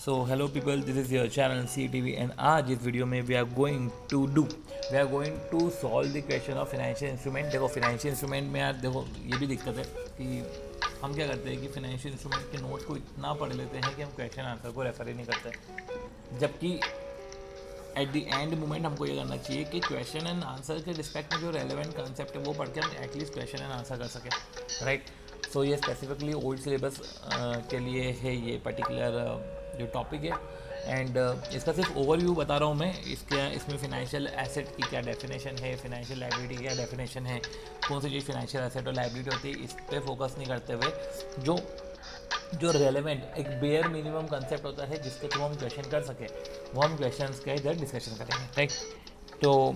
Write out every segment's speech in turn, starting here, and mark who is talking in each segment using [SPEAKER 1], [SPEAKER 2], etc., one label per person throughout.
[SPEAKER 1] So hello people, this is your channel C T V and आज इस video में we are going to solve the question of financial instrument. देखो financial instrument में यार देखो ये भी दिक्कत है कि हम क्या करते हैं कि फाइनेंशियल इंस्ट्रूमेंट के नोट को इतना पढ़ लेते हैं कि हम क्वेश्चन आंसर को रेफर ही नहीं करते, जबकि एट द एंड मोमेंट हमको ये करना चाहिए कि क्वेश्चन एंड आंसर के रिस्पेक्ट में जो रेलेवेंट कंसेप्ट है वो पढ़ के हम एटलीस्ट क्वेश्चन एंड आंसर कर सकें, राइट। सो ये स्पेसिफिकली ओल्ड सिलेबस के लिए है ये पर्टिकुलर जो टॉपिक है। एंड इसका सिर्फ ओवरव्यू बता रहा हूँ मैं। इसमें फिनेंशियल एसेट की क्या डेफिनेशन है, फिनेंशियल लाइबिलिटी की क्या डेफिनेशन है, कौन सी चीज़ फिनेंशियल एसेट और लाइबिलिटी होती है, इस पर फोकस नहीं करते हुए जो जो रेलेवेंट एक बेयर मिनिमम कंसेप्ट होता है जिसके थ्रू हम क्वेश्चन कर सकें, वो हम क्वेश्चन का इधर डिस्कशन करेंगे, राइट। तो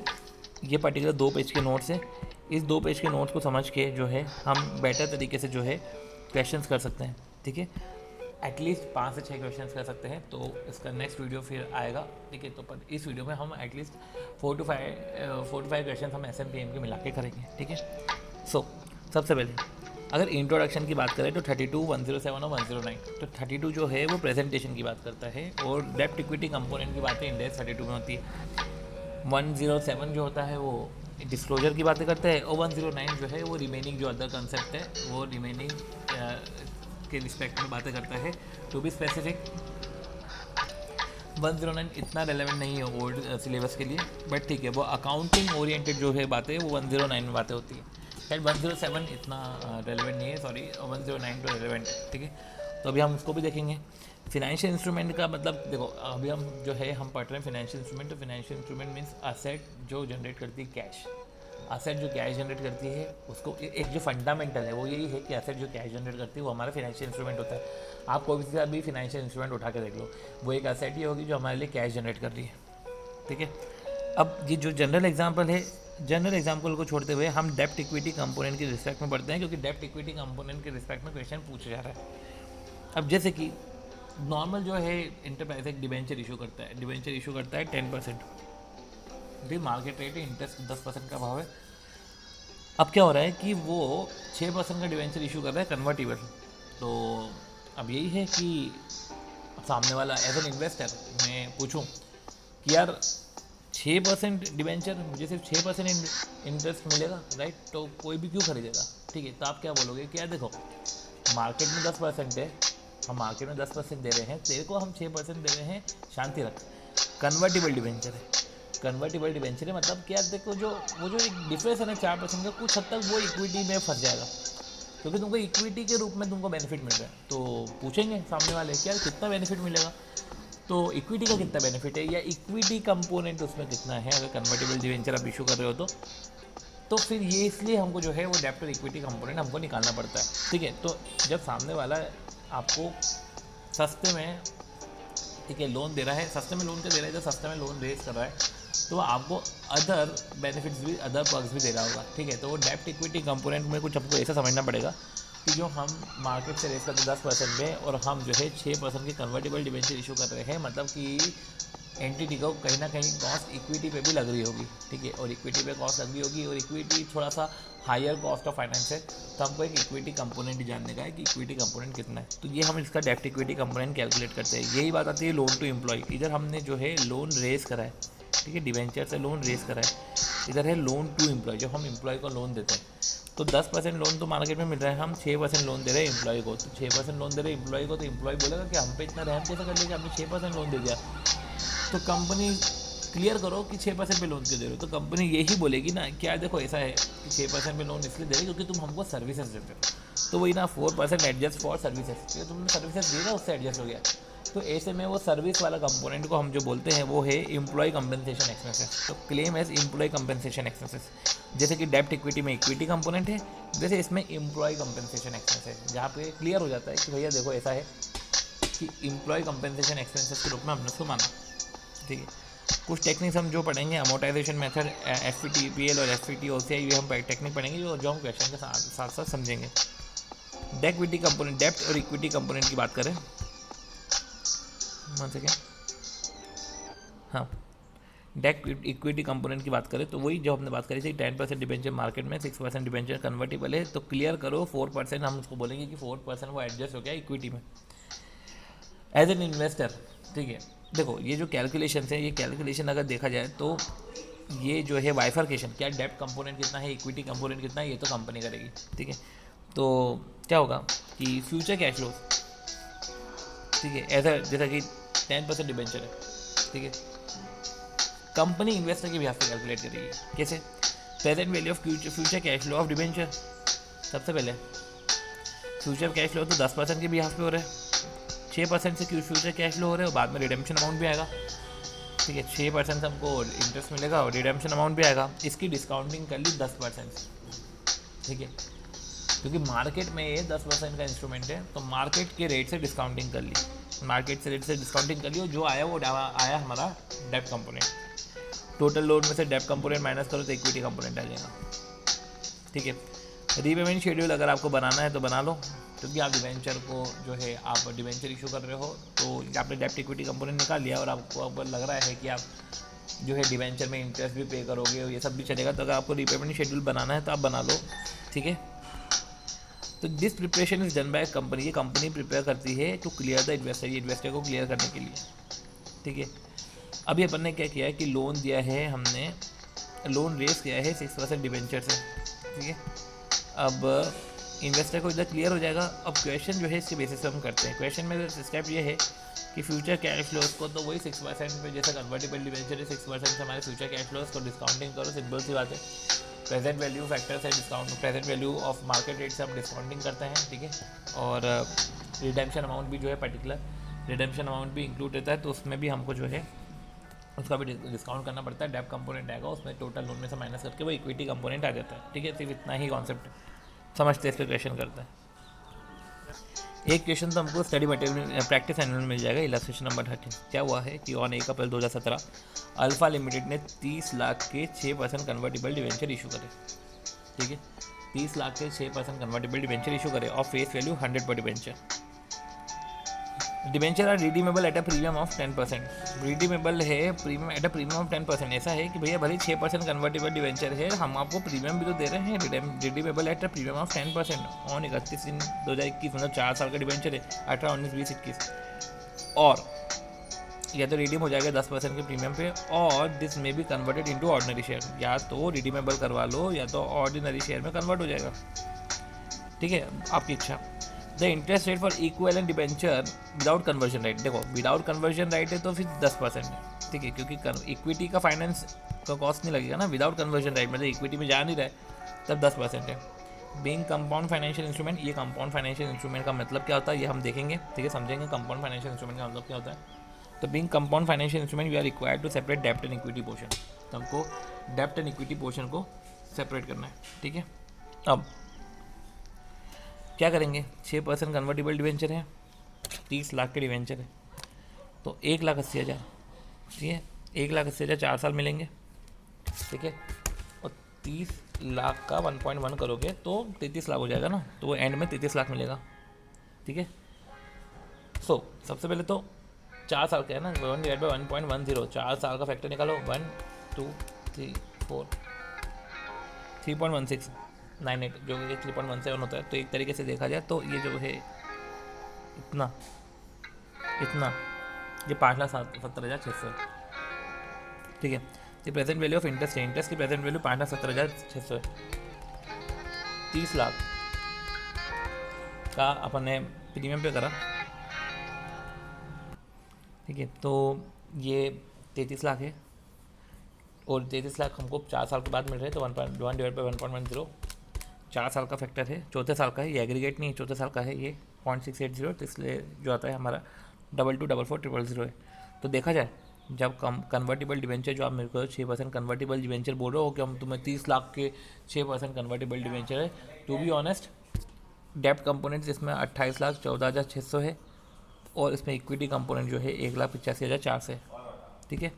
[SPEAKER 1] ये पर्टिकुलर 2 पेज के नोट्स है। इस 2 पेज के नोट्स को समझ के जो है हम बेटर तरीके से जो है क्वेश्चंस कर सकते हैं, ठीक है। एटलीस्ट 5 से 6 क्वेश्चंस कर सकते हैं। तो इसका नेक्स्ट वीडियो फिर आएगा, ठीक है। तो पर इस वीडियो में हम एटलीस्ट 4 to 5 क्वेश्चन हम SMPM के मिला के करेंगे, ठीक है। सो सबसे पहले अगर इंट्रोडक्शन की बात करें तो 32, 107 और 109। तो 32 जो है वो प्रेजेंटेशन की बात करता है और डेप्ट इक्विटी कंपोनेंट की बातें इंडेक्स 32 में होती है। 107 जो होता है वो डिस्क्लोजर की बातें करता है और 109 जो है वो रिमेनिंग जो अदर कंसेप्ट है वो रिमेनिंग के रिस्पेक्ट में बातें करता है। टू बी स्पेसिफिक 109 इतना रेलेवेंट नहीं है ओल्ड सिलेबस के लिए, बट ठीक है वो अकाउंटिंग ओरिएंटेड जो है बातें वो 109 में बातें होती है। खैर 107 इतना रेलेवेंट नहीं है, सॉरी 109 तो रेलेवेंट है, ठीक है। तो अभी हम उसको भी देखेंगे। फिनेंशियल इंस्ट्रूमेंट का मतलब देखो अभी हम जो है हम पढ़ रहे हैं फिनेंशियल इंस्ट्रूमेंट। तो फिनेंशियल इंस्ट्रूमेंट मीन्स असेट जो जनरेट करती है कैश। असेट जो कैश जनरेट करती है उसको एक जो फंडामेंटल है वो यही है कि असेट जो कैश जनरेट करती है वो हमारा फिनेंशियल इंस्ट्रूमेंट होता है। आप कोई सा भी फिनेंशियल इंस्ट्रूमेंट उठा के देख लो, वो एक असेट ही होगी जो हमारे लिए कैश जनरेट कर रही है, ठीक है। अब ये जो जनरल एग्जांपल है, जनरल एग्जांपल को छोड़ते हुए हम डेप्ट इक्विटी कंपोनेंट के रिस्पेक्ट में पढ़ते हैं, क्योंकि डेप्ट इक्विटी कंपोनेंट के रिस्पेक्ट में क्वेश्चन पूछा जा रहा है। अब जैसे कि नॉर्मल जो है इंटरप्राइज एक डिबेंचर इशू करता है, 10%। भी मार्केट रेट है, इंटरेस्ट 10% का भाव है। अब क्या हो रहा है कि वो 6% का डिबेंचर इशू कर रहा है कन्वर्टिबल। तो अब यही है कि सामने वाला एज एन इन्वेस्टर मैं पूछूं कि यार 6% डिबेंचर मुझे सिर्फ 6% इंटरेस्ट मिलेगा, राइट। तो कोई भी क्यों खरीदेगा, ठीक है। तो आप क्या बोलोगे कि यार देखो मार्केट में 10% है, हम मार्केट में 10% दे रहे हैं, तेरे को हम 6% दे रहे हैं, शांति रख। कन्वर्टिबल डिबेंचर है, कन्वर्टिबल डिबेंचर है मतलब क्या देखो जो वो जो एक डिफरेंस है ना 4% का, कुछ हद तक वो इक्विटी में फंस जाएगा, क्योंकि तुमको इक्विटी के रूप में तुमको बेनिफिट मिल रहा है। तो पूछेंगे सामने वाले क्या कितना बेनिफिट मिलेगा, तो इक्विटी का कितना बेनिफिट है या इक्विटी कंपोनेंट उसमें कितना है अगर कन्वर्टिबल डिवेंचर आप इशू कर रहे हो तो फिर ये इसलिए हमको जो है वो डेप्ट और इक्विटी कंपोनेंट हमको निकालना पड़ता है, ठीक है। तो जब सामने वाला आपको सस्ते में, ठीक है, लोन दे रहा है, सस्ते में लोन क्या दे रहा है, जब सस्ते में लोन रेज कर रहा है तो आपको अदर बेनिफिट्स भी, अदर पर्क्स भी दे रहा होगा, ठीक है। तो वो डेप्ट इक्विटी कंपोनेंट में कुछ हमको ऐसा समझना पड़ेगा कि जो हम मार्केट से रेस करते 10% में और हम जो है 6% के कन्वर्टिबल डिबेंचर इशू कर रहे हैं, मतलब कि एंटिटी को कहीं ना कहीं कॉस्ट इक्विटी पे भी लग रही होगी, ठीक है। और इक्विटी पे कॉस्ट लग रही होगी और इक्विटी थोड़ा सा हायर कॉस्ट ऑफ फाइनेंस है, तो हमको एक इक्विटी कंपोनेंट जानने का है कि इक्विटी कंपोनेंट कितना है। तो ये हम इसका डेप्ट इक्विटी कंपोनेंट कैलकुलेट करते हैं। यही बात आती है लोन टू एम्प्लॉय। इधर हमने जो है लोन रेस करा है, ठीक है, डिवेंचर से लोन रेस करा है। इधर है लोन टू एम्प्लॉय, जब हम एम्प्लॉय को लोन देते हैं तो 10% लोन तो मार्केट में मिल रहा है, हम 6% लोन दे रहे हैं एम्प्लॉय को। तो 6% लोन दे रहे हैं एम्प्लॉय को, तो एम्प्लॉय बोलेगा कि हम पे इतना रहम कैसे कर लिया कि आपने 6% लोन दे दिया। तो कंपनी क्लियर करो कि 6% पे लोन क्यों दे रहे हो। तो कंपनी यही बोलेगी ना क्या देखो ऐसा है कि 6% पे लोन इसलिए दे रहे क्योंकि तुम हमको सर्विसेज देते हो। तो वही ना 4% एडजस्ट फॉर सर्विसेज, तुमने सर्विसेज दी ना उससे एडजस्ट हो गया। तो ऐसे में वो सर्विस वाला कंपोनेंट को हम जो बोलते हैं वो है एम्प्लॉय कंपनसेशन एक्सपेंसेस। तो claim as employee compensation expenses, जैसे कि डेप्ट इक्विटी में इक्विटी कंपोनेंट है, जैसे इसमें एम्प्लॉय कंपनसेशन एक्सपेंस है, जहाँ पे क्लियर हो जाता है कि भैया देखो ऐसा है कि एम्प्लॉय कंपनसेशन एक्सपेंसेस के रूप में हमने उसको माना, ठीक है। कुछ टेक्निक्स हम जो पढ़ेंगे अमोटाइजेशन मेथड, FVTPL और FVT OCI, ये हम टेक्निक पढ़ेंगे जो हम क्वेश्चन के साथ साथ समझेंगे। डेप्ट इक्विटी कंपोनेंट, डेप्ट और इक्विटी कंपोनेंट की बात करें, मान सकें, हाँ, डेप्ट इक्विटी कंपोनेंट की बात करें तो वही जो हमने बात करी थी 10% डिबेंचर मार्केट में, 6% डिबेंचर कन्वर्टिबल है। तो क्लियर करो 4% हम उसको बोलेंगे कि 4% वो एडजस्ट हो गया इक्विटी में। एज एन इन्वेस्टर ठीक है। देखो ये जो कैलकुलेशन है, ये कैलकुलेशन अगर देखा जाए तो ये जो है बाइफर्केशन, क्या डेब्ट कंपोनेंट कितना है, इक्विटी कंपोनेंट कितना है, ये तो कंपनी करेगी। ठीक है, तो क्या होगा कि फ्यूचर कैश फ्लो, ठीक है, ऐसा जैसा कि 10% डिबेंचर है, ठीक है, कंपनी इन्वेस्टर के बिहाफ पे कैलकुलेट करेगी। कैसे? Present value of future cash flow of debenture. सबसे पहले फ्यूचर कैश फ्लो तो 10% के बिहाफ पे हो रहा है, 6% से फ्यूचर कैश फ्लो हो रहा है और बाद में रिडेम्पशन अमाउंट भी आएगा। ठीक है, 6% से हमको इंटरेस्ट मिलेगा और रिडेम्पशन अमाउंट भी आएगा। इसकी डिस्काउंटिंग कर ली 10%। ठीक है, क्योंकि मार्केट में ये 10% का इंस्ट्रूमेंट है, तो मार्केट के रेट से डिस्काउंटिंग कर ली, मार्केट से रेट से डिस्काउंटिंग कर ली और जो आया वो आया हमारा डेब्ट कंपोनेंट। टोटल लोड में से डेब्ट कंपोनेंट माइनस करो तो इक्विटी कंपोनेंट आ जाएगा। ठीक है, रीपेमेंट शेड्यूल अगर आपको बनाना है तो बना लो, क्योंकि आप डिवेंचर को जो है आप डिवेंचर इशू कर रहे हो, तो आपने डेब्ट इक्विटी कंपोनेंट निकाल लिया और आपको अब लग रहा है कि आप जो है डिवेंचर में इंटरेस्ट भी पे करोगे, ये सब भी चलेगा, तो अगर आपको रीपेमेंट शेड्यूल बनाना है तो आप बना लो। ठीक है, तो this preparation is done by company, ये कंपनी प्रिपेयर करती है टू क्लियर द इन्वेस्टर, ये इन्वेस्टर को क्लियर करने के लिए। ठीक है, अभी अपन ने क्या किया है कि लोन दिया है, हमने लोन रेस किया है 6% डिवेंचर से। ठीक है, अब इन्वेस्टर को इधर क्लियर हो जाएगा। अब क्वेश्चन जो है इसके बेसिस पे हम करते हैं। क्वेश्चन में स्टेप ये है कि फ्यूचर कैश फ्लोज को तो वही 6% पे, जैसा कन्वर्टेबल डिवेंचर है 6% से हमारे फ्यूचर कैश फ्लोज को डिस्काउंटिंग करो, सिंपल सी बात है। प्रेजेंट वैल्यू फैक्टर से discount, present value of market rate से हम डिस्काउंटिंग करते हैं। ठीक है, और रिडेम्पशन अमाउंट भी जो है पर्टिकुलर रिडेम्पशन अमाउंट भी इंक्लूड रहता है, तो उसमें भी हमको जो है उसका भी डिस्काउंट करना पड़ता है। डेब्ट कंपोनेंट आएगा, उसमें टोटल लोन में से माइनस करके वो इक्विटी कंपोनेंट आ जाता है। ठीक है, सिर्फ इतना ही कॉन्सेप्ट समझते हैं, इस पर क्वेश्चन करते हैं। एक क्वेश्चन तो हमको स्टडी मटेरियल प्रैक्टिस एनुअल में मिल जाएगा। इलस्ट्रेशन नंबर 13 क्या हुआ है कि ऑन 1 अप्रैल 2017 अल्फा लिमिटेड ने 30 लाख के 6% कन्वर्टेबल डिवेंचर इशू करे। ठीक है, 30 लाख के 6% कन्वर्टेबल डिवेंचर इशू करे ऑफ फेस वैल्यू 100 पर debenture. Debentures are redeemable at a premium of 10%। Redeemable है premium at a premium of 10%। ऐसा है कि भैया भले 6% कन्वर्टेबल डिवेंचर है, हम आपको प्रीमियम भी तो दे रहे हैं। Redeemable at a premium of 10% on 31/3/2021, मतलब 4 साल का डिवेंचर है, 18, 19, 20, 21। और या तो रिडीम हो जाएगा 10% के प्रीमियम पे, और दिस में be converted into ordinary share. या तो रिडीमेबल करवा लो या तो ऑर्डिनरी शेयर में कन्वर्ट हो जाएगा। ठीक है, आपकी इच्छा। The interest rate for equivalent debenture without conversion right, देखो विदाउट कन्वर्जन राइट है तो फिर 10% है। ठीक है, क्योंकि इक्विटी का फाइनेंस का कॉस्ट नहीं लगेगा ना, विदाउट कन्वर्जन राइट मतलब इक्विटी में जा नहीं रहा है, तब 10% है। बीइंग कंपाउंड फाइनेंशियल इंस्ट्रूमेंट, ये कंपाउंड फाइनेंशियल इंस्ट्रूमेंट का मतलब क्या होता है ये हम देखेंगे। ठीक है, समझेंगे कंपाउंड फाइनेंशियल इंस्ट्रूमेंट का मतलब क्या होता है। तो being compound financial instrument we are required to separate डेब्ट एंड इक्विटी पोर्शन, तो हमको डेब्ट एंड इक्विटी पोर्शन को सेपरेट करना है। ठीक है, अब क्या करेंगे, 6% कन्वर्टेबल डिवेंचर है, 30 लाख के डिवेंचर है, तो 1,80,000। ठीक है, 1,80,000 4 साल मिलेंगे। ठीक है, और 30 लाख का 1.1 करोगे तो 33 लाख हो जाएगा ना, तो वो एंड में 33 लाख मिलेगा। ठीक है, सो सबसे पहले तो 4 साल का है ना, 1/1.10, 4 साल का फैक्टर निकालो, 1 2 3 4 3.1698, जो कि 3.17 होता है। तो एक तरीके से देखा जाए तो ये जो है इतना ये 5,70,600। ठीक है, तो प्रेजेंट वैल्यू ऑफ इंटरेस्ट है, इंटरेस्ट की प्रेजेंट वैल्यू 5,70,600 है। 30 लाख का अपन ने प्रीमियम पे करा। ठीक है, तो ये 33 लाख है और 33 लाख हमको 4 साल के बाद मिल रहे हैं, तो 1/1/1.10 4 साल का फैक्टर है, चौथे साल का है, ये एग्रीगेट नहीं है, चौथे साल का है ये 0.680, तो इसलिए जो आता है हमारा 2244,000 है। तो देखा जाए जब कन्वर्टेबल डिवेंचर जो आप मेरे को 6% कन्वर्टेबल डिवेंचर बोल रहे हो कि हम तुम्हें 30 लाख के 6% कन्वर्टेबल डिवेंचर है, टू बी ऑनेस्ट डेब्ट कंपोनेंट्स इसमें 28,14,600 है और इसमें इक्विटी कंपोनेंट जो है 1,85,400 है। ठीक है,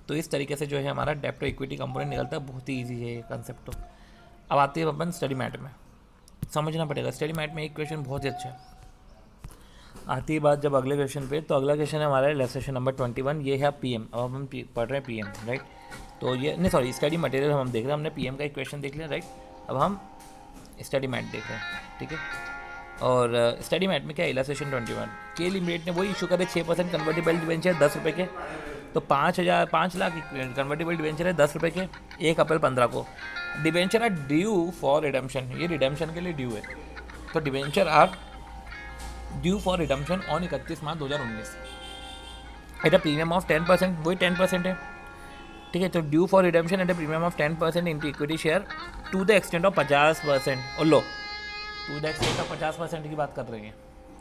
[SPEAKER 1] तो इस तरीके से जो है हमारा डेब्ट टू इक्विटी कंपोनेंट निकलता है। बहुत ही ईजी है ये कंसेप्ट। तो अब आते हैं अपन स्टडी मैट में, समझना पड़ेगा। स्टडी मैट में एक क्वेश्चन बहुत ही अच्छा है। आती है बात जब अगले क्वेश्चन पे, तो अगला क्वेश्चन है हमारा इलस्ट्रेशन नंबर 21, ये है पीएम। अब हम पढ़ रहे हैं पीएम राइट, तो ये नहीं सॉरी स्टडी मटेरियल हम देख रहे हैं, हमने पीएम का एक क्वेश्चन देख लिया राइट। अब हम स्टडी मैट देख रहे हैं। ठीक है, और स्टडी मैट में क्या इलास्ट्रेशन 21 के लिमिटेड ने वही इशू करे 6% कन्वर्टेबल डिवेंचर 10 रुपये के, तो 5 लाख कन्वर्टेबल डिवेंचर है 10 रुपये के 1 अप्रैल 2015 को। Debenture are due for redemption, ये रिडम्पशन के लिए ड्यू है, तो debenture are due for redemption on 31 March 2019 at a premium of 10%, वही 10% है, ठीक है। तो due for redemption at a premium of 10% into equity share to the extent of 50%, और लो टू द एक्सटेंट ऑफ 50% की बात कर रहे हैं,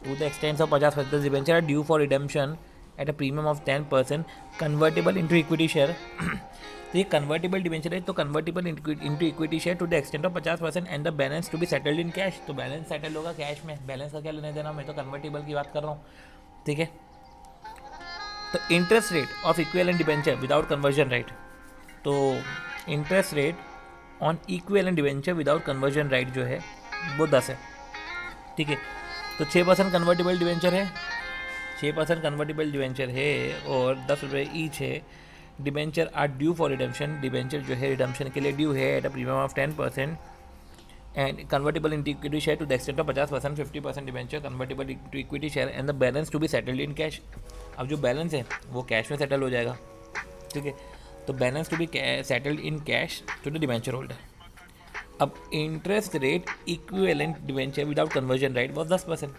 [SPEAKER 1] to the extent of 50% debenture are due for redemption at a premium of 10% convertible into equity share. तो ये convertible debenture है, तो convertible into equity share to the extent of 50% and the balance to be settled in cash. तो balance settle होगा cash में, balance का क्या लेने देना, मैं तो कन्वर्टेबल की बात कर रहा हूँ, ठीक है। तो interest rate of equivalent debenture without conversion right, तो interest rate on equivalent debenture without conversion right जो है वो 10 है, ठीक है। तो 6% कन्वर्टेबल डिवेंचर है, 6% कन्वर्टेबल डिवेंचर है और 10 रुपये ईच है। Debenture are due for redemption, debenture जो है रिडम्पशन के लिए ड्यू है at a premium of 10% and convertible into equity share to the extent of 50%, 50% debenture convertible into equity share and the balance to be settled in cash. अब जो balance है वो cash में सेटल हो जाएगा, ठीक है। तो balance to be settled in cash to the debenture holder. अब interest rate equivalent debenture without conversion right वो 10%,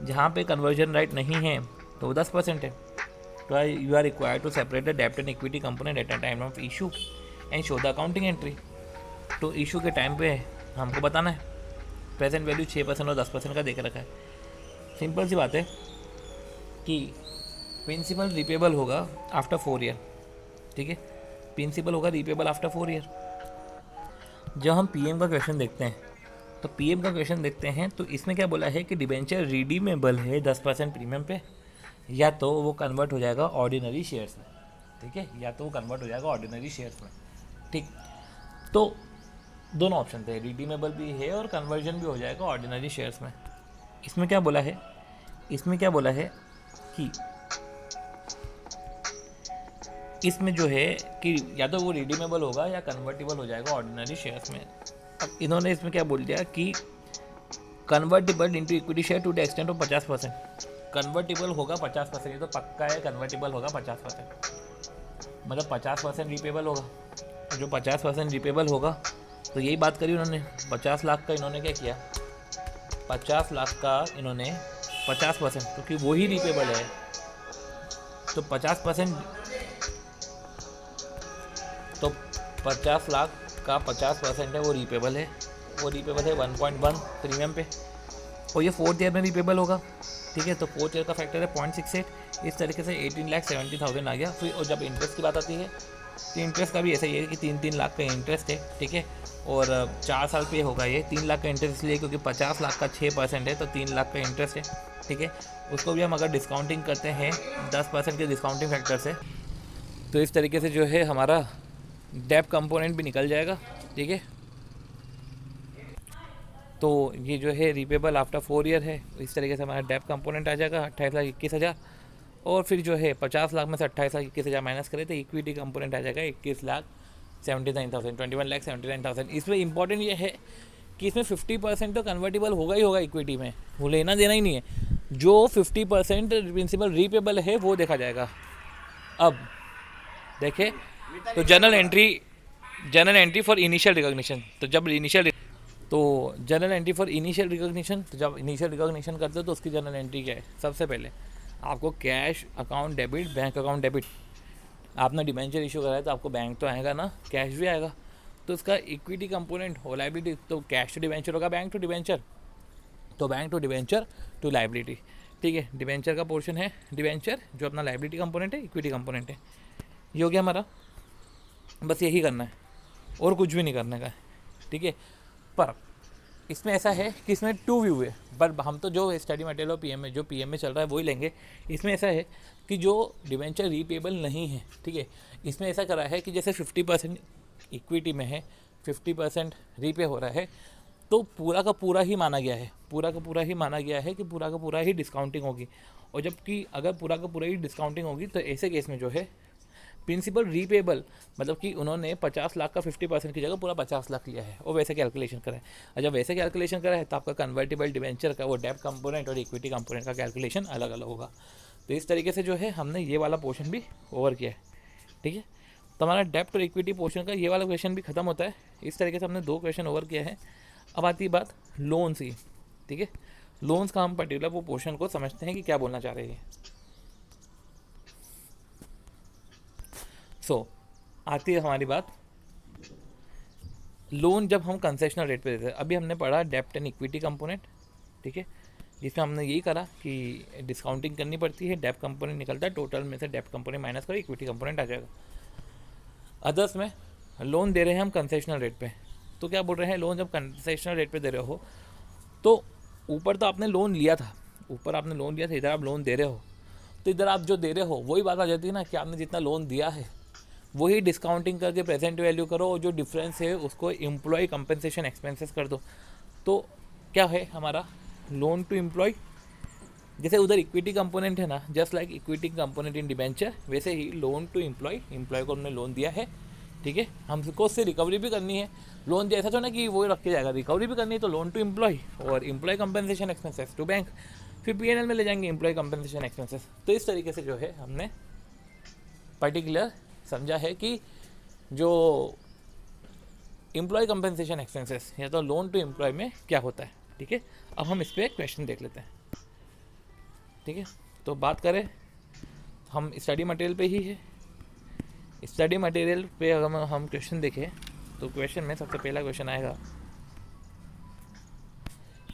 [SPEAKER 1] जहाँ पे कन्वर्जन राइट नहीं है तो वो 10% है। तो you are required to separate the डेब्ट and equity component at a time of issue and show the accounting entry. तो इशू के टाइम पे हमको बताना है, प्रेजेंट वैल्यू 6% और 10% का देख रखा है। सिंपल सी बात है कि प्रिंसिपल रिपेबल होगा आफ्टर 4 ईयर, ठीक है। प्रिंसिपल होगा रिपेबल आफ्टर 4 ईयर। जब हम पीएम का क्वेश्चन देखते हैं, तो पीएम का क्वेश्चन देखते हैं तो इसमें क्या बोला है कि डिबेंचर रिडीमेबल है 10% प्रीमियम पे, या तो वो कन्वर्ट हो जाएगा ऑर्डिनरी शेयर्स में, ठीक है, या तो वो कन्वर्ट हो जाएगा ऑर्डिनरी शेयर्स में, ठीक। तो दोनों ऑप्शन थे, रिडीमेबल भी है और कन्वर्जन भी हो जाएगा ऑर्डिनरी शेयर्स में। इसमें क्या बोला है, इसमें क्या बोला है कि इसमें जो है कि या तो वो रिडीमेबल होगा या कन्वर्टेबल हो जाएगा ऑर्डिनरी शेयर्स में। अब इन्होंने इसमें क्या बोल दिया कि convertible into equity share to the extent of 50%, convertible होगा 50%, ये तो पक्का है, कन्वर्टेबल होगा 50%, मतलब 50% रिपेबल होगा। जो 50% रिपेबल होगा तो यही बात करी उन्होंने, 50 लाख का इन्होंने क्या किया, 50 लाख का इन्होंने 50%, क्योंकि वो ही रिपेबल है, तो 50%, तो 50 लाख का 50% है वो रिपेबल है, वो रिपेबल है 1.1 प्रीमियम पे, और ये 4th ईयर में रिपेबल होगा, ठीक है। तो 4th ईयर का फैक्टर है 0.68, इस तरीके से 18,70,000 आ गया। फिर और जब इंटरेस्ट की बात आती है तो इंटरेस्ट का भी ऐसा ही है कि 3-3 लाख का इंटरेस्ट है, ठीक है, और 4 साल पे होगा ये। 3 लाख का इंटरेस्ट इसलिए क्योंकि 50 लाख का 6% है, तो 3 लाख का इंटरेस्ट है, ठीक है। उसको भी हम अगर डिस्काउंटिंग करते हैं 10% के डिस्काउंटिंग फैक्टर से, तो इस तरीके से जो है हमारा डेब्ट कंपोनेंट भी निकल जाएगा, ठीक है। तो ये जो है रिपेबल आफ्टर 4 ईयर है, इस तरीके से हमारा डेब्ट कंपोनेंट आ जाएगा 28,21,000, और फिर जो है 50 लाख में से 28,21,000 माइनस करें तो इक्विटी कंपोनेंट आ जाएगा 21,79,000, 21,79,000। इसमें इंपॉर्टेंट ये है कि इसमें 50% तो कन्वर्टेबल होगा ही होगा इक्विटी में, वो लेना देना ही नहीं है। जो 50% प्रिंसिपल रिपेबल है वो देखा जाएगा। अब देखें तो general entry for initial recognition, तो जब general entry for initial recognition, तो जब इनिशियल रिकॉग्निशन करते हो तो उसकी जनरल एंट्री क्या है, सबसे पहले आपको cash account debit, bank account debit, आपने डिबेंचर इशू करा है तो आपको बैंक तो आएगा ना, कैश भी आएगा, तो उसका इक्विटी कंपोनेंट हो लाइबिलिटी, तो कैश टू डिबेंचर होगा बैंक टू डिबेंचर, तो bank to debenture to liability, ठीक है। डिबेंचर का पोर्शन है डिबेंचर जो अपना लाइबिलिटी कंपोनेंट है, इक्विटी कंपोनेंट है, ये हो गया हमारा। बस यही करना है और कुछ भी नहीं करने का है, ठीक है। पर इसमें ऐसा है कि इसमें 2 व्यू है, पर हम तो जो स्टडी मटेरियल और पीएम में जो पीएम में चल रहा है वही लेंगे। इसमें ऐसा है कि जो डिबेंचर रीपेबल नहीं है, ठीक है, इसमें ऐसा करा है कि जैसे 50% इक्विटी में है, 50% रीपे हो रहा है, तो पूरा का पूरा ही माना गया है, पूरा का पूरा ही माना गया है कि पूरा का पूरा ही डिस्काउंटिंग होगी। और जबकि अगर पूरा का पूरा ही डिस्काउंटिंग होगी तो ऐसे केस में जो है प्रिंसिपल रीपेबल मतलब कि उन्होंने 50 लाख का 50% की जगह पूरा 50 लाख लिया है, वो वैसे कैलकुलेशन करा है। और जब वैसे कैलकुलेशन करा है तो आपका कन्वर्टिबल डिवेंचर का वो डेब्ट कंपोनेंट और इक्विटी कंपोनेंट का कैलकुलेशन अलग अलग होगा। तो इस तरीके से जो है हमने ये वाला पोर्शन भी ओवर किया है, ठीक है। तो हमारा डेब्ट और इक्विटी पोर्शन का ये वाला क्वेश्चन भी खत्म होता है। इस तरीके से हमने 2 क्वेश्चन ओवर किया है। अब आती बात लोन्स की, ठीक है। लोन्स का हम पर्टिकुलर वो पोर्शन को समझते हैं कि क्या बोलना चाह रहे हैं। आती है हमारी बात लोन जब हम कंसेशनल रेट पे देते हैं। अभी हमने पढ़ा डेब्ट एंड इक्विटी कंपोनेंट, ठीक है, जिसमें हमने यही करा कि डिस्काउंटिंग करनी पड़ती है, डेब्ट कंपोनेंट निकलता है, टोटल में से डेब्ट कंपोनेंट माइनस कर इक्विटी कंपोनेंट आ जाएगा। अदर्स में लोन दे रहे हैं हम कंसेशनल रेट पे, तो क्या बोल रहे हैं, लोन जब कंसेशनल रेट पे दे रहे हो तो ऊपर तो आपने लोन लिया था, ऊपर आपने लोन लिया था, इधर आप लोन दे रहे हो, तो इधर आप जो दे रहे हो वही बात आ जाती है ना कि आपने जितना लोन दिया है वही डिस्काउंटिंग करके प्रेजेंट वैल्यू करो और जो डिफरेंस है उसको एम्प्लॉय कंपनसेशन एक्सपेंसेस कर दो। तो क्या है हमारा लोन टू एम्प्लॉय, जैसे उधर इक्विटी कंपोनेंट है ना, just like equity component in debenture, वैसे ही लोन टू एम्प्लॉय, एम्प्लॉय को हमने लोन दिया है, ठीक है, हमको उससे रिकवरी भी करनी है। लोन जैसा तो ना कि वो रख के जाएगा, रिकवरी भी करनी है, तो लोन टू एम्प्लॉय और employee compensation expenses to bank, फिर पीएनएल में ले जाएंगे एम्प्लॉय कंपनसेशन एक्सपेंसेस। तो इस तरीके से जो है हमने पर्टिकुलर समझा है कि जो एम्प्लॉय कंपनसेशन एक्सपेंसेस या तो लोन टू एम्प्लॉय में क्या होता है, ठीक है। अब हम इस पर क्वेश्चन देख लेते हैं, ठीक है। तो बात करें हम स्टडी मटेरियल पे ही है। स्टडी मटेरियल पे अगर हम क्वेश्चन देखें तो क्वेश्चन में सबसे पहला क्वेश्चन आएगा,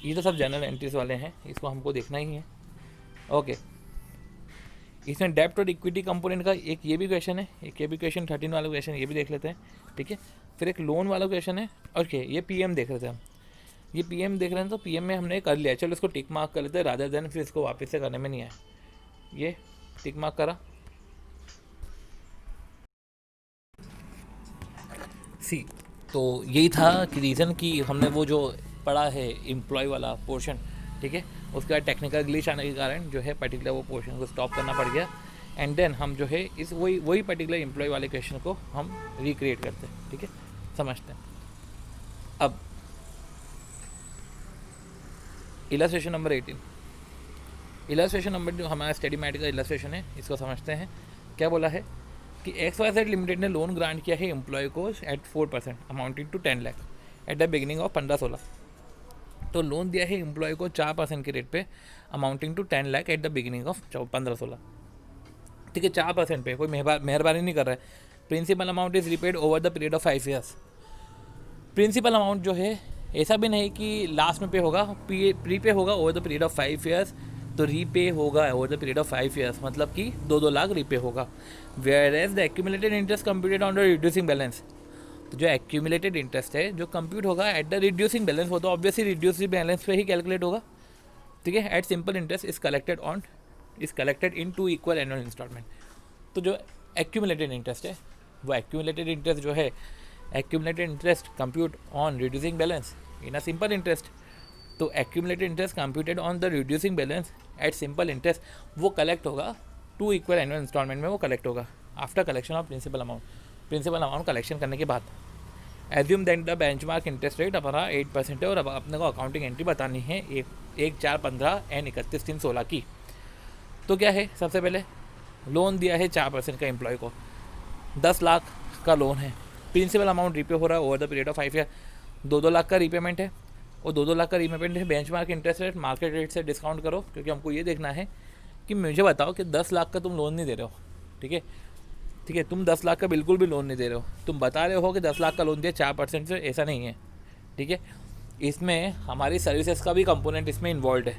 [SPEAKER 1] ये तो सब जनरल एंट्रीज वाले हैं, इसको हमको देखना ही है, ओके। इसमें डेब्ट और इक्विटी कंपोनेंट का एक ये भी क्वेश्चन है, एक ये भी क्वेश्चन 13 वाला क्वेश्चन ये भी देख लेते हैं, ठीक है। फिर एक लोन वाला क्वेश्चन है, ओके, ये पीएम देख रहे थे हम, ये पीएम देख रहे हैं, तो पीएम में हमने कर लिया, चलो इसको टिक मार्क कर लेते हैं रादर देन फिर इसको वापस से करने में नहीं आया, ये टिक मार्क करा। सी तो यही था कि रीज़न कि हमने वो जो पढ़ा है एम्प्लॉय वाला पोर्शन, ठीक है, उसके बाद टेक्निकल ग्लिच आने के कारण जो है पर्टिकुलर वो पोर्शन को स्टॉप करना पड़ गया, एंड देन हम जो है इस वही पर्टिकुलर एम्प्लॉय वाले क्वेश्चन को हम रिक्रिएट करते हैं, ठीक है, समझते हैं। अब इलस्ट्रेशन नंबर 18, इलस्ट्रेशन नंबर जो हमारा स्टडी मैट का इलस्ट्रेशन है, इसको समझते हैं। क्या बोला है कि XYZ लिमिटेड ने लोन ग्रांट किया है एम्प्लॉय को at 4% amounting to 10 lakh at the beginning of 15-16। तो लोन दिया है एम्प्लॉय को 4% के रेट पे amounting to 10 lakh at the beginning of 15-16, ठीक है, 4% पे, कोई मेहरबानी नहीं कर रहा है। Principal amount is repaid over the period of 5 years. Principal amount जो है ऐसा भी नहीं कि लास्ट में पे होगा, प्रीपे होगा over the period of 5 years, तो रीपे होगा over the period of 5 years, मतलब कि 2-2 लाख रीपे होगा। Whereas the accumulated interest computed on the reducing balance, तो जो एक्यूमुलेटेड इंटरेस्ट है जो कंप्यूट होगा एट द रिड्यूसिंग बैलेंस, वो तो ऑब्वियसली रिड्यूसिंग बैलेंस पे ही कैलकुलेट होगा, ठीक है। At simple interest is collected in 2 equal annual instalment. तो जो एक्यूमुलेटेड इंटरेस्ट है वो एक्यूमुलेटेड इंटरेस्ट जो है accumulated interest compute on reducing balance in a simple interest, तो accumulated interest computed on the reducing balance at simple interest वो collect होगा 2 equal annual instalment में, वो कलेक्ट होगा after collection of principal amount collection करने के बाद। Assume that the benchmark interest rate हमारा 8% है और अब अपने को अकाउंटिंग एंट्री बतानी है 1/4/15 एंड 31/3/16 की। तो क्या है, सबसे पहले लोन दिया है 4% का एम्प्लॉय को, 10 लाख का लोन है, प्रिंसिपल अमाउंट रीपे हो रहा है over the period of 5 year, 2-2 lakh का रीपेमेंट है, और 2-2 लाख का रीपेमेंट है। Benchmark interest rate market rate से डिस्काउंट करो, क्योंकि हमको ये देखना है कि मुझे बताओ कि 10 लाख का तुम लोन नहीं दे रहे हो, ठीक है, तुम 10 लाख का बिल्कुल भी लोन नहीं दे रहे हो, तुम बता रहे हो कि 10 लाख का लोन दिया 4% से, ऐसा नहीं है, ठीक है। इसमें हमारी सर्विसेज का भी कंपोनेंट इसमें इन्वॉल्व है,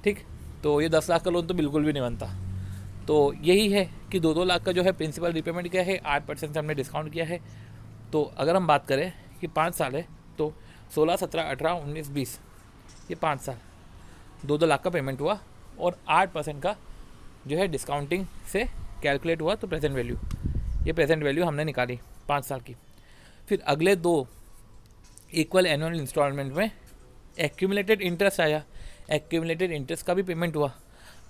[SPEAKER 1] ठीक। तो ये 10 लाख का लोन तो बिल्कुल भी नहीं बनता। तो यही है कि 2-2 लाख का जो है प्रिंसिपल रिपेमेंट क्या है, 8% से हमने डिस्काउंट किया है। तो अगर हम बात करें कि 5 साल है तो 16, 17, 18, 19, 20, ये 5 साल 2-2 लाख का पेमेंट हुआ और 8% का जो है डिस्काउंटिंग से कैलकुलेट हुआ, तो प्रेजेंट वैल्यू, ये प्रेजेंट वैल्यू हमने निकाली 5 साल की। फिर अगले 2 इक्वल एनुअल इंस्टॉलमेंट में एक्यूमुलेटेड इंटरेस्ट आया, एक्यूमुलेटेड इंटरेस्ट का भी पेमेंट हुआ,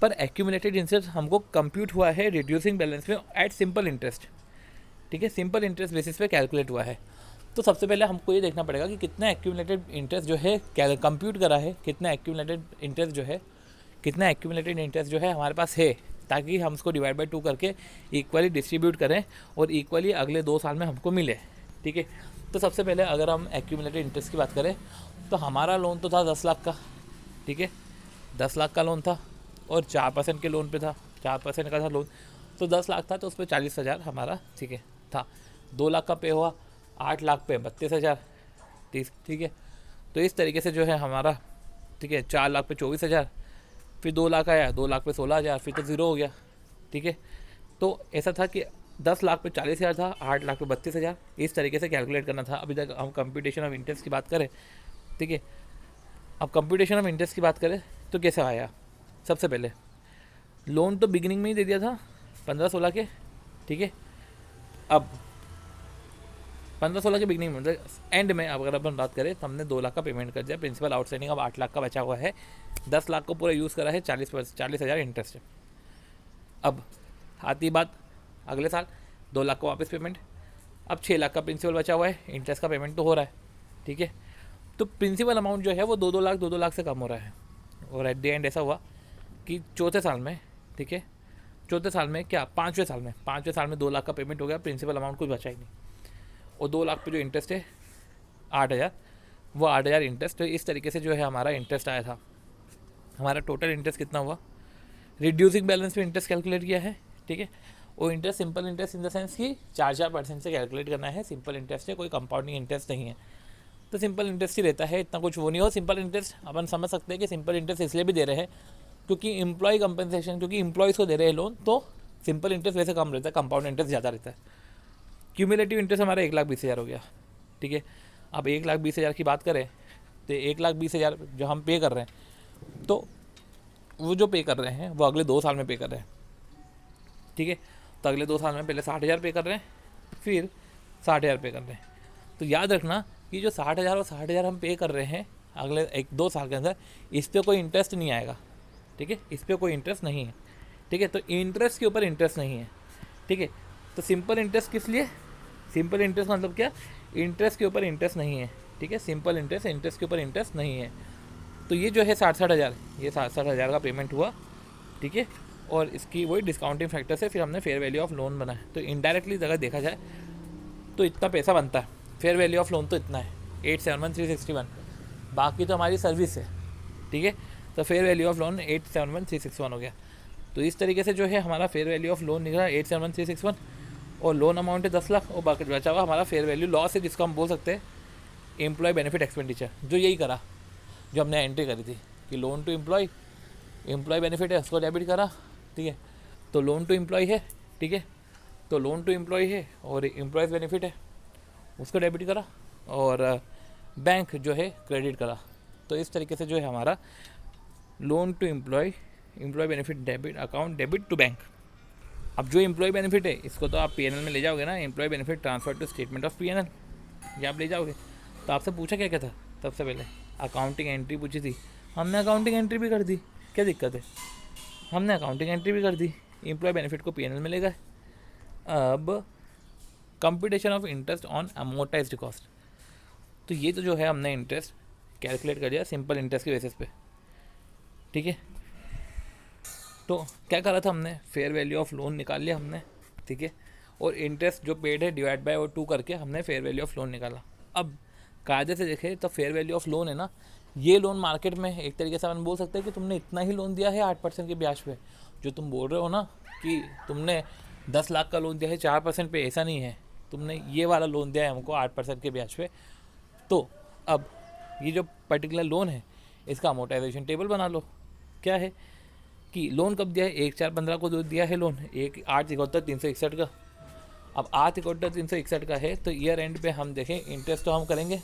[SPEAKER 1] पर एक्यूमुलेटेड इंटरेस्ट हमको कंप्यूट हुआ है रिड्यूसिंग बैलेंस में एट सिंपल इंटरेस्ट, ठीक है, सिंपल इंटरेस्ट बेसिस पे कैलकुलेट हुआ है। तो सबसे पहले हमको ये देखना पड़ेगा कि कितना एक्यूमुलेटेड इंटरेस्ट जो है कंप्यूट करा है, कितना एक्यूमुलेटेड इंटरेस्ट जो है हमारे पास है, ताकि हम उसको डिवाइड बाई 2 करके इक्वली डिस्ट्रीब्यूट करें और इक्वली अगले 2 साल में हमको मिले, ठीक है। तो सबसे पहले अगर हम एक्यूमुलेटेड इंटरेस्ट की बात करें तो हमारा लोन तो था 10 लाख का, ठीक है, 10 लाख का लोन था और 4% के लोन पे था, 4% का था लोन, तो 10 लाख था तो उस पर 40,000 हमारा, ठीक है, था। 2 लाख का पे हुआ, 8 लाख पे 32,000, ठीक है। तो इस तरीके से जो है हमारा, ठीक है, 4 लाख पे 24,000, फिर 2 लाख आया, 2 लाख पे 16,000, फिर तो ज़ीरो हो गया, ठीक है। तो ऐसा था कि 10 लाख पे 40,000 था, 8 लाख पे 32,000, इस तरीके से कैलकुलेट करना था। अभी तक हम कंप्यूटेशन ऑफ इंटरेस्ट की बात करें, ठीक है। अब कंप्यूटेशन ऑफ इंटरेस्ट की बात करें तो कैसे आया, सबसे पहले लोन तो बिगिनिंग में ही दे दिया था 15-16 के, ठीक है। अब 15-16 के बिगिनिंग में, मतलब एंड में अगर अपन बात करें तो हमने 2 लाख का पेमेंट कर दिया, प्रिंसिपल आउटस्टैंडिंग अब 8 लाख का बचा हुआ है, 10 लाख को पूरा यूज़ करा है, 40,000 इंटरेस्ट है। अब आती बात अगले साल 2 लाख को वापस पेमेंट, अब 6 लाख का प्रिंसिपल बचा हुआ है, इंटरेस्ट का पेमेंट तो हो रहा है, ठीक है। तो प्रिंसिपल अमाउंट जो है वो 2-2 लाख से कम हो रहा है, और एट द एंड ऐसा हुआ कि चौथे साल में, ठीक है, चौथे साल में क्या, पाँचवें साल में 2 लाख का पेमेंट हो गया, प्रिंसिपल अमाउंट कुछ बचा ही नहीं, और 2 लाख पे जो इंटरेस्ट है 8,000, वो 8,000 इंटरेस्ट। तो इस तरीके से जो है हमारा इंटरेस्ट आया था। हमारा टोटल इंटरेस्ट कितना हुआ, रिड्यूसिंग बैलेंस पे इंटरेस्ट कैलकुलेट किया है, ठीक है। वो interest simple interest in the sense कि 4% से कैलकुलेट करना है, सिंपल इंटरेस्ट है, कोई कंपाउंडिंग इंटरेस्ट नहीं है, तो सिंपल इंटरेस्ट ही रहता है, इतना कुछ वो नहीं हो। सिंपल इंटरेस्ट अपन समझ सकते हैं कि सिंपल इंटरेस्ट इसलिए भी दे रहे हैं क्योंकि एम्प्लॉय कंपनसेशन, क्योंकि एम्प्लॉयज़ को दे रहे हैं लोन, तो सिंपल इंटरेस्ट वैसे कम रहता है, कंपाउंड इंटरेस्ट ज़्यादा रहता है। क्यूमुलेटिव इंटरेस्ट हमारा 1,20,000 हो गया, ठीक है। अब 1,20,000 की बात करें तो 1,20,000 जो हम पे कर रहे हैं, तो वो जो पे कर रहे हैं वो अगले 2 साल में पे कर रहे हैं, ठीक है। तो अगले 2 साल में पहले 60,000 पे कर रहे हैं, फिर 60,000 पे कर रहे हैं। तो याद रखना कि जो 60,000 और 60,000 हम पे कर रहे हैं अगले 1-2 साल के अंदर, इस पर कोई इंटरेस्ट नहीं आएगा, ठीक है, इस पर कोई इंटरेस्ट नहीं है, ठीक है। तो इंटरेस्ट के ऊपर इंटरेस्ट नहीं है, ठीक है। तो सिंपल इंटरेस्ट किस लिए, सिंपल इंटरेस्ट मतलब क्या, इंटरेस्ट के ऊपर इंटरेस्ट नहीं है, ठीक है, सिंपल इंटरेस्ट के ऊपर इंटरेस्ट नहीं है। तो ये जो है 60,000, ये 60,000 का पेमेंट हुआ, ठीक है, और इसकी वही डिस्काउंटिंग फैक्टर से फिर हमने फेयर वैल्यू ऑफ लोन बनाया। तो इनडायरेक्टली अगर देखा जाए तो इतना पैसा बनता है, फेयर वैल्यू ऑफ लोन तो इतना है 871,361, बाकी तो हमारी सर्विस है, ठीक है। तो फेयर वैल्यू ऑफ लोन 871,361 हो गया। तो इस तरीके से जो है हमारा फेयर वैल्यू ऑफ लोन निकला 871,361, और लोन अमाउंट है 10 लाख, और बाकी बचा हुआ हमारा फेयर वैल्यू लॉस है, जिसको हम बोल सकते हैं एम्प्लॉय बेनिफिट एक्सपेंडिचर, जो यही करा जो हमने एंट्री करी थी कि लोन टू एम्प्लॉय बेनिफिट है, उसको डेबिट करा, ठीक है। तो लोन टू एम्प्लॉय है, ठीक है, तो लोन टू एम्प्लॉय है और एम्प्लॉयज़ बेनिफिट है, उसको डेबिट करा, और बैंक जो है क्रेडिट करा। तो इस तरीके से जो है हमारा loan to employee benefit debit account debit to bank. अब जो एम्प्लॉय बेनिफिट है इसको तो आप पीएनएल में ले जाओगे ना, employee benefit transfer to statement of P N L, ये आप ले जाओगे। तो आपसे पूछा क्या क्या था, सबसे पहले अकाउंटिंग एंट्री पूछी थी, हमने अकाउंटिंग एंट्री भी कर दी, क्या दिक्कत है, हमने अकाउंटिंग एंट्री भी कर दी, एम्प्लॉय बेनिफिट को पीएनएल में ले गए। अब computation of interest on amortised cost, तो ये तो जो है हमने इंटरेस्ट कैलकुलेट कर दिया सिंपल इंटरेस्ट के बेसिस पे, ठीक है। तो क्या करा था हमने, फेयर वैल्यू ऑफ लोन निकाल लिया हमने, ठीक है, और इंटरेस्ट जो पेड है डिवाइड बाय 2 करके हमने फेयर वैल्यू ऑफ लोन निकाला। अब कायदे से देखें तो फेयर वैल्यू ऑफ लोन है ना, ये लोन मार्केट में एक तरीके से हम बोल सकते हैं कि तुमने इतना ही लोन दिया है 8% के ब्याज पे, जो तुम बोल रहे हो ना कि तुमने 10 लाख का लोन दिया है 4% पे, ऐसा नहीं है, तुमने ये वाला लोन दिया है हमको 8% के ब्याज पे। तो अब ये जो पर्टिकुलर लोन है इसका अमोर्टाइजेशन टेबल बना लो, क्या है कि लोन कब दिया है, 1/4/15 को दिया है लोन, 8/71/361 का। अब 8/71/361 का है, तो ईयर एंड पे हम देखें इंटरेस्ट तो हम करेंगे,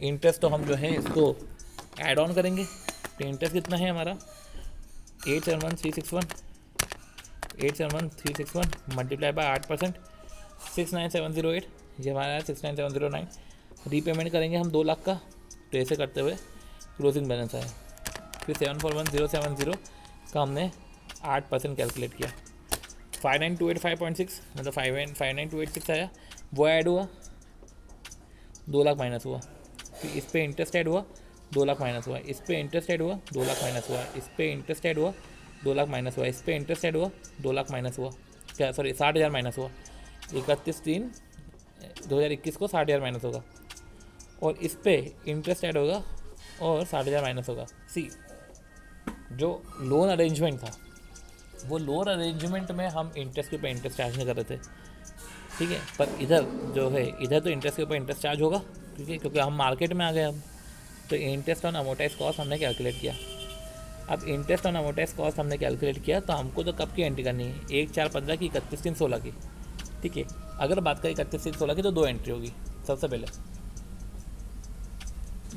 [SPEAKER 1] इंटरेस्ट तो हम जो है इसको ऐड ऑन करेंगे। तो इंटरेस्ट कितना है हमारा 871,361 मल्टीप्लाई बाय 8%, 69,708, ये हमारा 69,709। रीपेमेंट करेंगे हम 2 लाख का, तो ऐसे करते हुए क्लोजिंग बैलेंस आया, फिर 741,070, का हमने 8% कैलकुलेट किया। 59285.6 मतलब 59286 आया, वो ऐड हुआ 2 लाख माइनस हुआ, फिर इस पे इंटरेस्ट ऐड हुआ 2 लाख माइनस हुआ, इस पे इंटरेस्ट ऐड हुआ 2 लाख माइनस हुआ, इस पे इंटरेस्ट ऐड हुआ 2 लाख माइनस हुआ, इस पे इंटरेस्ट ऐड हुआ 2 लाख माइनस हुआ, क्या सॉरी 60,000 माइनस हुआ। 31/3/2021 को 60,000 माइनस होगा और इस पे इंटरेस्ट ऐड होगा और 60,000 माइनस होगा। सी जो लोन अरेंजमेंट था वो लोन अरेंजमेंट में हम इंटरेस्ट के ऊपर इंटरेस्ट चार्ज नहीं कर रहे थे, ठीक है, पर इधर जो है इधर तो इंटरेस्ट के ऊपर इंटरेस्ट चार्ज होगा, ठीक है, क्योंकि हम मार्केट में आ गए। अब तो इंटरेस्ट ऑन अमोटाइज कॉस्ट हमने कैलकुलेट किया। अब इंटरेस्ट ऑन अमोटाइज कॉस्ट हमने कैलकुलेट किया तो हमको तो कब की एंट्री करनी है, 1/4/15 की, 31/3/16 की, ठीक है। अगर बात करें 31/3/16 की तो 2 एंट्री होगी। सबसे पहले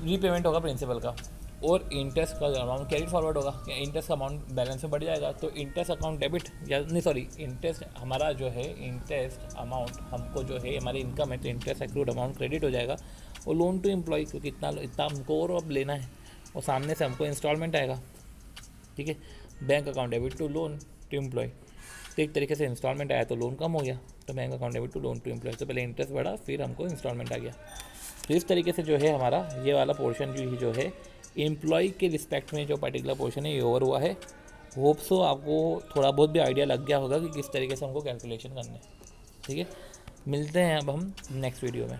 [SPEAKER 1] रीपेमेंट होगा प्रिंसिपल का और इंटरेस्ट का अमाउंट कैरी फॉरवर्ड होगा, इंटरेस्ट का अमाउंट बैलेंस में बढ़ जाएगा तो इंटरेस्ट अकाउंट डेबिट या नहीं सॉरी इंटरेस्ट हमारा जो है इंटरेस्ट अमाउंट हमको जो है हमारी इनकम है तो इंटरेस्ट एक्रूड अमाउंट क्रेडिट हो जाएगा और लोन टू एम्प्लॉय क्योंकि इतना हमको और अब लेना है और सामने से हमको इंस्टॉलमेंट आएगा, ठीक है। Bank account debit to loan to employee, तो एक तरीके से इंस्टॉलमेंट आया तो लोन कम हो गया, तो bank account debit to loan to employee, तो पहले इंटरेस्ट बढ़ा फिर हमको इंस्टॉलमेंट आ गया। तो इस तरीके से जो है हमारा ये वाला पोर्शन जो है एम्प्लॉय के रिस्पेक्ट में जो पर्टिकुलर पोर्शन है ये ओवर हुआ है। होप सो आपको थोड़ा बहुत भी आइडिया लग गया होगा कि किस तरीके से हमको कैलकुलेशन करना है, ठीक है। मिलते हैं अब हम नेक्स्ट वीडियो में।